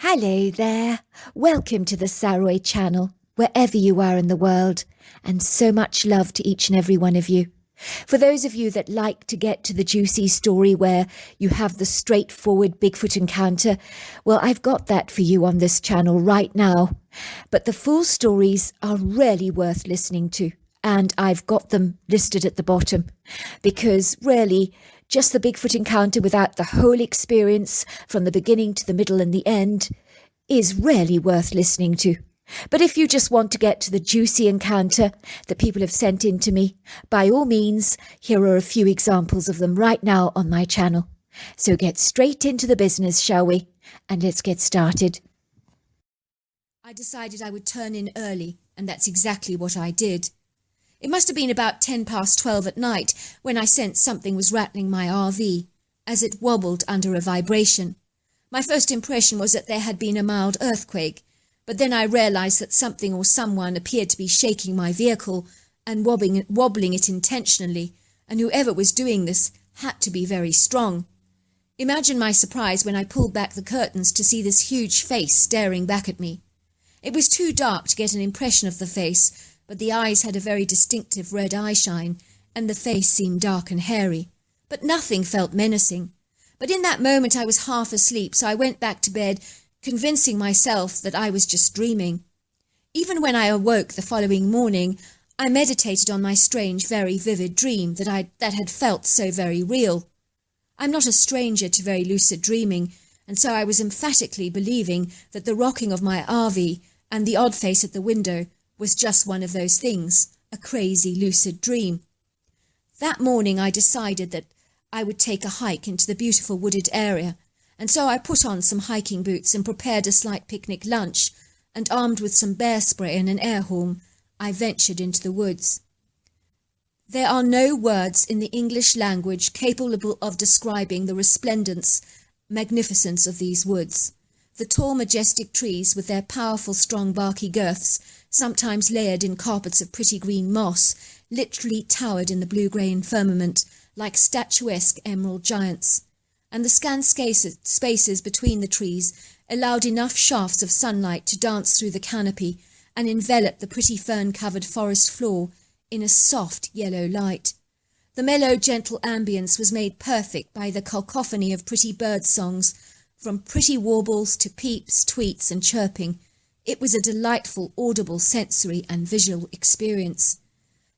Hello there. Welcome to the Saroy channel, wherever you are in the world, and so much love to each and every one of you. For those of you that like to get to the juicy story where you have the straightforward Bigfoot encounter, well, I've got that for you on this channel right now. But the full stories are really worth listening to, and I've got them listed at the bottom, because really, just the Bigfoot encounter without the whole experience from the beginning to the middle and the end is really worth listening to. But if you just want to get to the juicy encounter that people have sent in to me, by all means, here are a few examples of them right now on my channel. So get straight into the business, shall we? And let's get started. I decided I would turn in early, and that's exactly what I did. It must have been about 12:10 at night when I sensed something was rattling my RV, as it wobbled under a vibration. My first impression was that there had been a mild earthquake, but then I realised that something or someone appeared to be shaking my vehicle and wobbling it intentionally, and whoever was doing this had to be very strong. Imagine my surprise when I pulled back the curtains to see this huge face staring back at me. It was too dark to get an impression of the face, but the eyes had a very distinctive red eye shine, and the face seemed dark and hairy. But nothing felt menacing. But in that moment I was half asleep, so I went back to bed, convincing myself that I was just dreaming. Even when I awoke the following morning, I meditated on my strange, very vivid dream that had felt so very real. I'm not a stranger to very lucid dreaming, and so I was emphatically believing that the rocking of my RV and the odd face at the window was just one of those things, a crazy lucid dream. That morning I decided that I would take a hike into the beautiful wooded area, and so I put on some hiking boots and prepared a slight picnic lunch, and armed with some bear spray and an air horn, I ventured into the woods. There are no words in the English language capable of describing the resplendence, magnificence of these woods. The tall, majestic trees with their powerful, strong, barky girths, sometimes layered in carpets of pretty green moss, literally towered in the blue-grey firmament like statuesque emerald giants, and the scant spaces between the trees allowed enough shafts of sunlight to dance through the canopy and envelop the pretty fern-covered forest floor in a soft yellow light. The mellow, gentle ambience was made perfect by the cacophony of pretty bird songs, from pretty warbles to peeps, tweets and chirping. It was a delightful, audible, sensory and visual experience.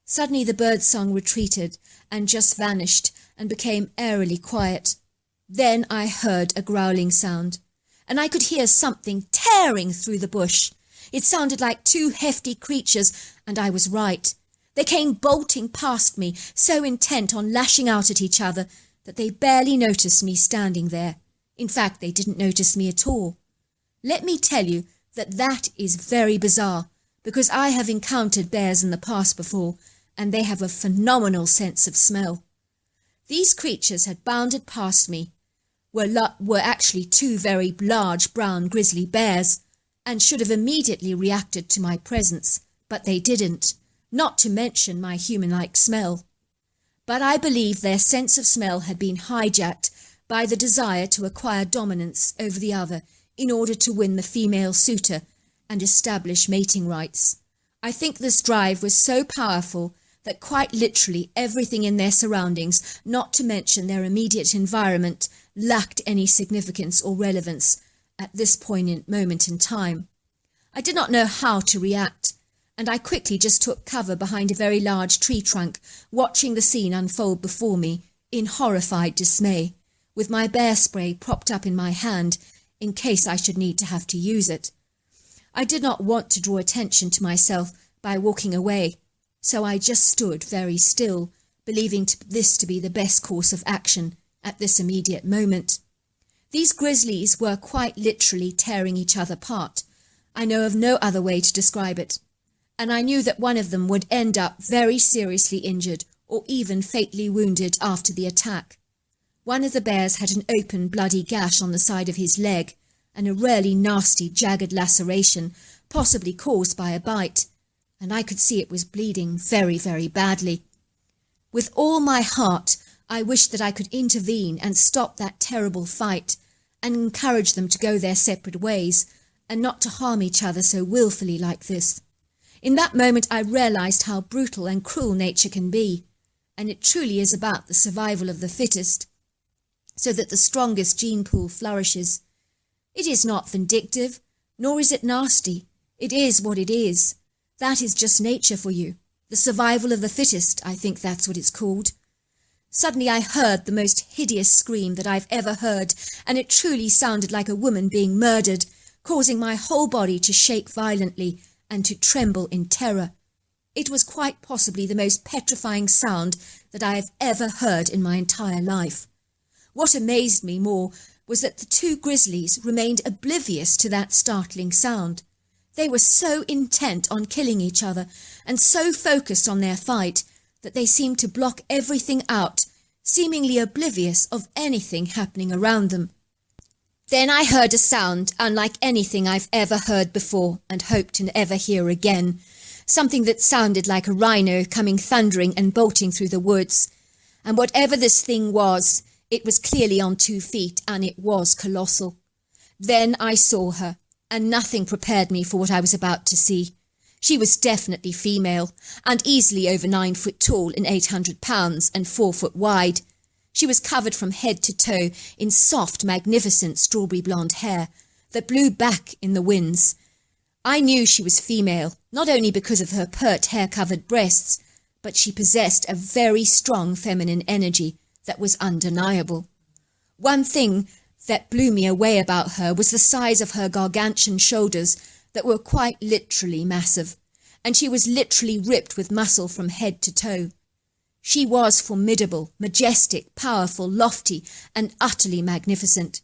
Suddenly the birdsong retreated and just vanished and became eerily quiet. Then I heard a growling sound, and I could hear something tearing through the bush. It sounded like two hefty creatures, and I was right. They came bolting past me, so intent on lashing out at each other that they barely noticed me standing there. In fact, they didn't notice me at all. Let me tell you that is very bizarre, because I have encountered bears in the past before, and they have a phenomenal sense of smell. These creatures had bounded past me, were actually two very large brown grizzly bears, and should have immediately reacted to my presence, but they didn't, not to mention my human-like smell. But I believe their sense of smell had been hijacked by the desire to acquire dominance over the other in order to win the female suitor and establish mating rights. I think this drive was so powerful that quite literally everything in their surroundings, not to mention their immediate environment, lacked any significance or relevance at this poignant moment in time. I did not know how to react, and I quickly just took cover behind a very large tree trunk, watching the scene unfold before me in horrified dismay, with my bear spray propped up in my hand in case I should need to have to use it. I did not want to draw attention to myself by walking away, so I just stood very still, believing this to be the best course of action at this immediate moment. These grizzlies were quite literally tearing each other apart. I know of no other way to describe it, and I knew that one of them would end up very seriously injured or even fatally wounded after the attack. One of the bears had an open, bloody gash on the side of his leg, and a really nasty, jagged laceration, possibly caused by a bite, and I could see it was bleeding very, very badly. With all my heart, I wished that I could intervene and stop that terrible fight, and encourage them to go their separate ways and not to harm each other so willfully like this. In that moment I realised how brutal and cruel nature can be, and it truly is about the survival of the fittest, so that the strongest gene pool flourishes. It is not vindictive, nor is it nasty. It is what it is. That is just nature for you. The survival of the fittest, I think that's what it's called. Suddenly I heard the most hideous scream that I've ever heard, and it truly sounded like a woman being murdered, causing my whole body to shake violently and to tremble in terror. It was quite possibly the most petrifying sound that I have ever heard in my entire life. What amazed me more was that the two grizzlies remained oblivious to that startling sound. They were so intent on killing each other and so focused on their fight that they seemed to block everything out, seemingly oblivious of anything happening around them. Then I heard a sound unlike anything I've ever heard before and hope to never hear again. Something that sounded like a rhino coming thundering and bolting through the woods. And whatever this thing was, it was clearly on 2 feet, and it was colossal. Then I saw her, and nothing prepared me for what I was about to see. She was definitely female, and easily over 9 foot tall and 800 pounds and 4 foot wide. She was covered from head to toe in soft, magnificent strawberry blonde hair that blew back in the winds. I knew she was female, not only because of her pert hair-covered breasts, but she possessed a very strong feminine energy that was undeniable. One thing that blew me away about her was the size of her gargantuan shoulders that were quite literally massive, and she was literally ripped with muscle from head to toe. She was formidable, majestic, powerful, lofty, and utterly magnificent.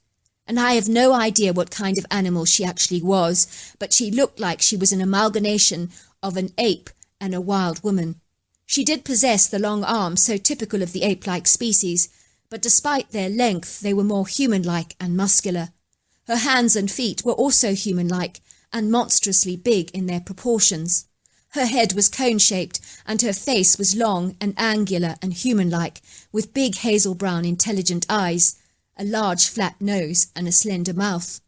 And I have no idea what kind of animal she actually was, but she looked like she was an amalgamation of an ape and a wild woman. She did possess the long arms so typical of the ape-like species, but despite their length they were more human-like and muscular. Her hands and feet were also human-like and monstrously big in their proportions. Her head was cone-shaped and her face was long and angular and human-like, with big hazel-brown intelligent eyes, a large flat nose and a slender mouth.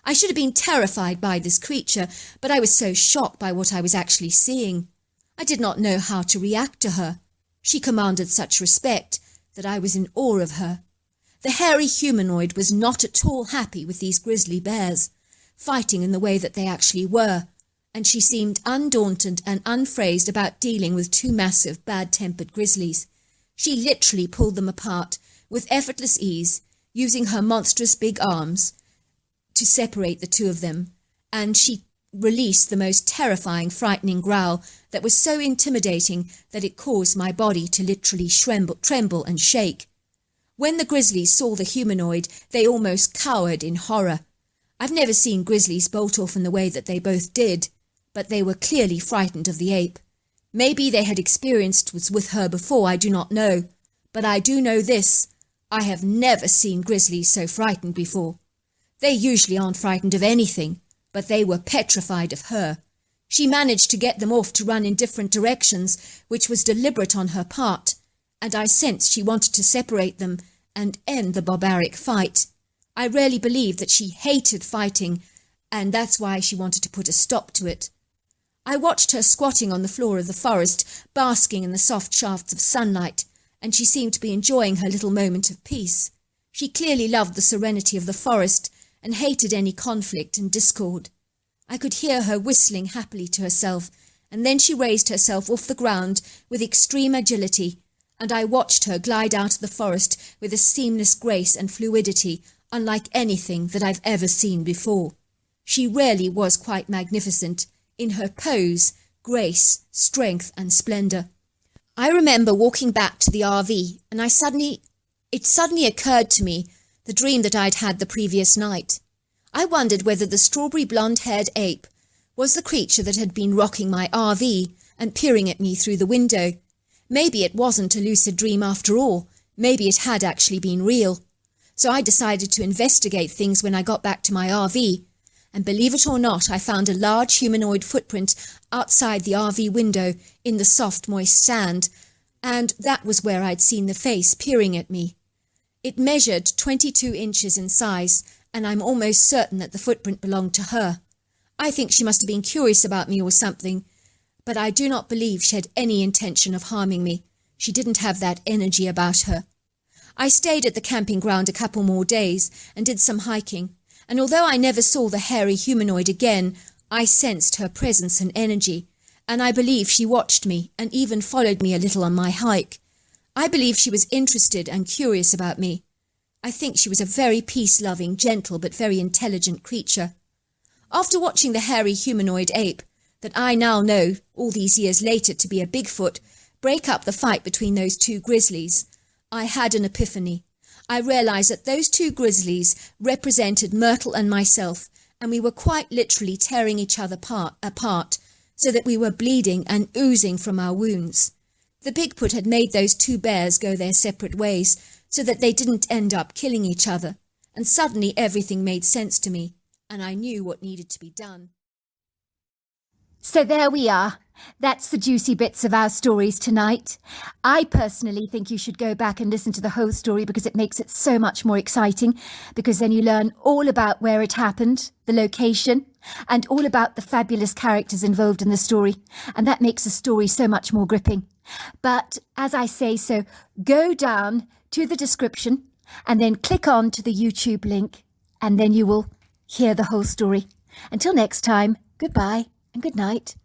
I should have been terrified by this creature, but I was so shocked by what I was actually seeing. I did not know how to react to her. She commanded such respect that I was in awe of her. The hairy humanoid was not at all happy with these grizzly bears, fighting in the way that they actually were, and she seemed undaunted and unfazed about dealing with 2 massive, bad-tempered grizzlies. She literally pulled them apart with effortless ease, using her monstrous big arms to separate the 2 of them, and she released the most terrifying, frightening growl that was so intimidating that it caused my body to literally tremble and shake. When the grizzlies saw the humanoid, they almost cowered in horror. I've never seen grizzlies bolt off in the way that they both did, but they were clearly frightened of the ape. Maybe they had experienced was with her before, I do not know, but I do know this: I have never seen grizzlies so frightened before. They usually aren't frightened of anything, but they were petrified of her. She managed to get them off to run in different directions, which was deliberate on her part, and I sensed she wanted to separate them and end the barbaric fight. I really believe that she hated fighting, and that's why she wanted to put a stop to it. I watched her squatting on the floor of the forest, basking in the soft shafts of sunlight, and she seemed to be enjoying her little moment of peace. She clearly loved the serenity of the forest and hated any conflict and discord. I could hear her whistling happily to herself, and then she raised herself off the ground with extreme agility, and I watched her glide out of the forest with a seamless grace and fluidity unlike anything that I've ever seen before. She really was quite magnificent in her pose, grace, strength and splendour. I remember walking back to the RV, and it suddenly occurred to me the dream that I'd had the previous night. I wondered whether the strawberry blonde-haired ape was the creature that had been rocking my RV and peering at me through the window. Maybe it wasn't a lucid dream after all. Maybe it had actually been real. So I decided to investigate things when I got back to my RV, and believe it or not, I found a large humanoid footprint outside the RV window in the soft, moist sand, and that was where I'd seen the face peering at me. It measured 22 inches in size and I'm almost certain that the footprint belonged to her. I think she must have been curious about me or something, but I do not believe she had any intention of harming me. She didn't have that energy about her. I stayed at the camping ground a couple more days and did some hiking, and although I never saw the hairy humanoid again, I sensed her presence and energy, and I believe she watched me and even followed me a little on my hike. I believe she was interested and curious about me. I think she was a very peace-loving, gentle but very intelligent creature. After watching the hairy humanoid ape, that I now know, all these years later, to be a Bigfoot, break up the fight between those two grizzlies, I had an epiphany. I realised that those two grizzlies represented Myrtle and myself, and we were quite literally tearing each other apart, so that we were bleeding and oozing from our wounds. The Bigfoot had made those two bears go their separate ways, so that they didn't end up killing each other, and suddenly everything made sense to me, and I knew what needed to be done. So there we are. That's the juicy bits of our stories tonight. I personally think you should go back and listen to the whole story because it makes it so much more exciting, because then you learn all about where it happened, the location, and all about the fabulous characters involved in the story. And that makes the story so much more gripping. But as I say so, go down to the description and then click on to the YouTube link, and then you will hear the whole story. Until next time, goodbye and good night.